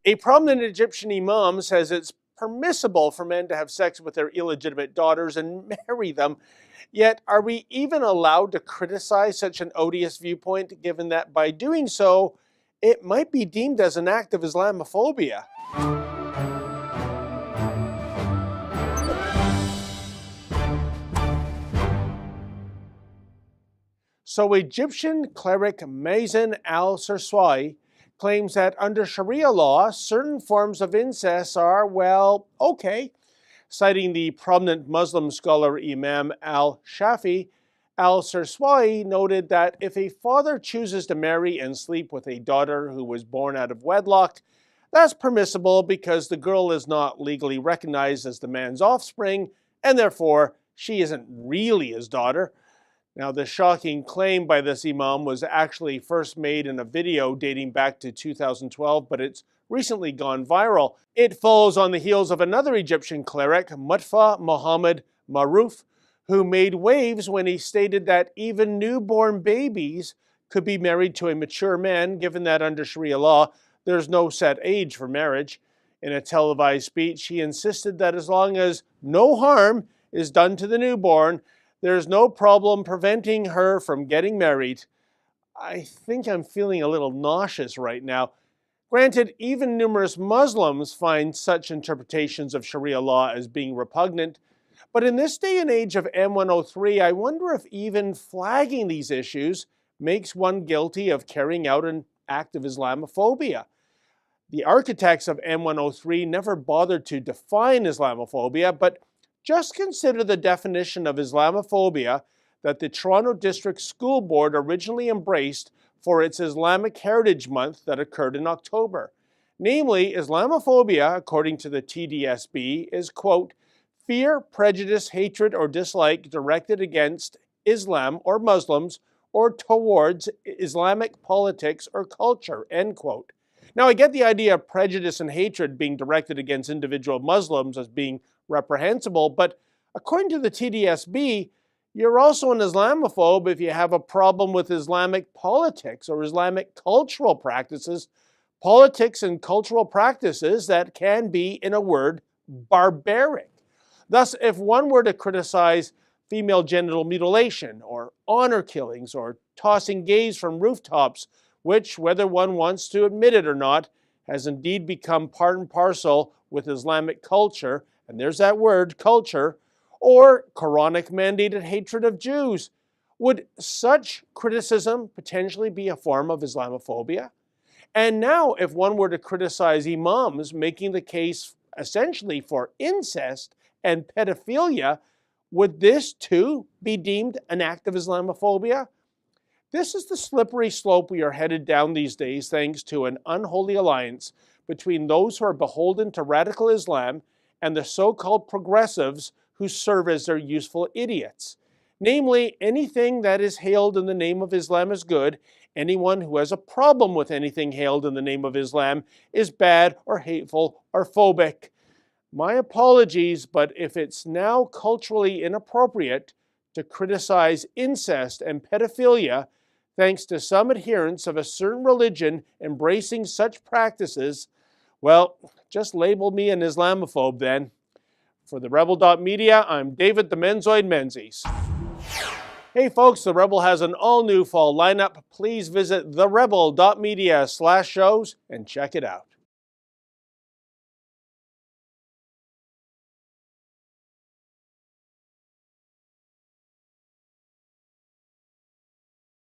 A prominent Egyptian imam says it's permissible for men to have sex with their illegitimate daughters and marry them. Yet, are we even allowed to criticize such an odious viewpoint, given that by doing so, it might be deemed as an act of Islamophobia? So Egyptian cleric Mazen al-Sarswai claims that under Sharia law, certain forms of incest are, well, okay. Citing the prominent Muslim scholar Imam al-Shafi, al-Sarswai noted that if a father chooses to marry and sleep with a daughter who was born out of wedlock, that's permissible because the girl is not legally recognized as the man's offspring, and therefore she isn't really his daughter. Now, the shocking claim by this imam was actually first made in a video dating back to 2012, but it's recently gone viral. It follows on the heels of another Egyptian cleric, Mutfa Muhammad Maruf, who made waves when he stated that even newborn babies could be married to a mature man, given that under Sharia law, there's no set age for marriage. In a televised speech, he insisted that as long as no harm is done to the newborn, there's no problem preventing her from getting married. I think I'm feeling a little nauseous right now. Granted, even numerous Muslims find such interpretations of Sharia law as being repugnant, but in this day and age of M103, I wonder if even flagging these issues makes one guilty of carrying out an act of Islamophobia. The architects of M103 never bothered to define Islamophobia, but just consider the definition of Islamophobia that the Toronto District School Board originally embraced for its Islamic Heritage Month that occurred in October. Namely, Islamophobia, according to the TDSB, is, quote, fear, prejudice, hatred, or dislike directed against Islam or Muslims or towards Islamic politics or culture, end quote. Now, I get the idea of prejudice and hatred being directed against individual Muslims as being reprehensible, but according to the TDSB, you're also an Islamophobe if you have a problem with Islamic politics or Islamic cultural practices, politics and cultural practices that can be, in a word, barbaric. Thus, if one were to criticize female genital mutilation or honor killings or tossing gays from rooftops, which, whether one wants to admit it or not, has indeed become part and parcel with Islamic culture, and there's that word, culture, or Quranic mandated hatred of Jews. Would such criticism potentially be a form of Islamophobia? And now, if one were to criticize imams making the case essentially for incest and pedophilia, would this too be deemed an act of Islamophobia? This is the slippery slope we are headed down these days, thanks to an unholy alliance between those who are beholden to radical Islam and the so-called progressives who serve as their useful idiots. Namely, anything that is hailed in the name of Islam is good. Anyone who has a problem with anything hailed in the name of Islam is bad or hateful or phobic. My apologies, but if it's now culturally inappropriate to criticize incest and pedophilia, thanks to some adherents of a certain religion embracing such practices, well, just label me an Islamophobe then. For the Rebel.media, I'm David the Menzoid Menzies. Hey folks, The Rebel has an all-new fall lineup. Please visit therebel.media/shows and check it out.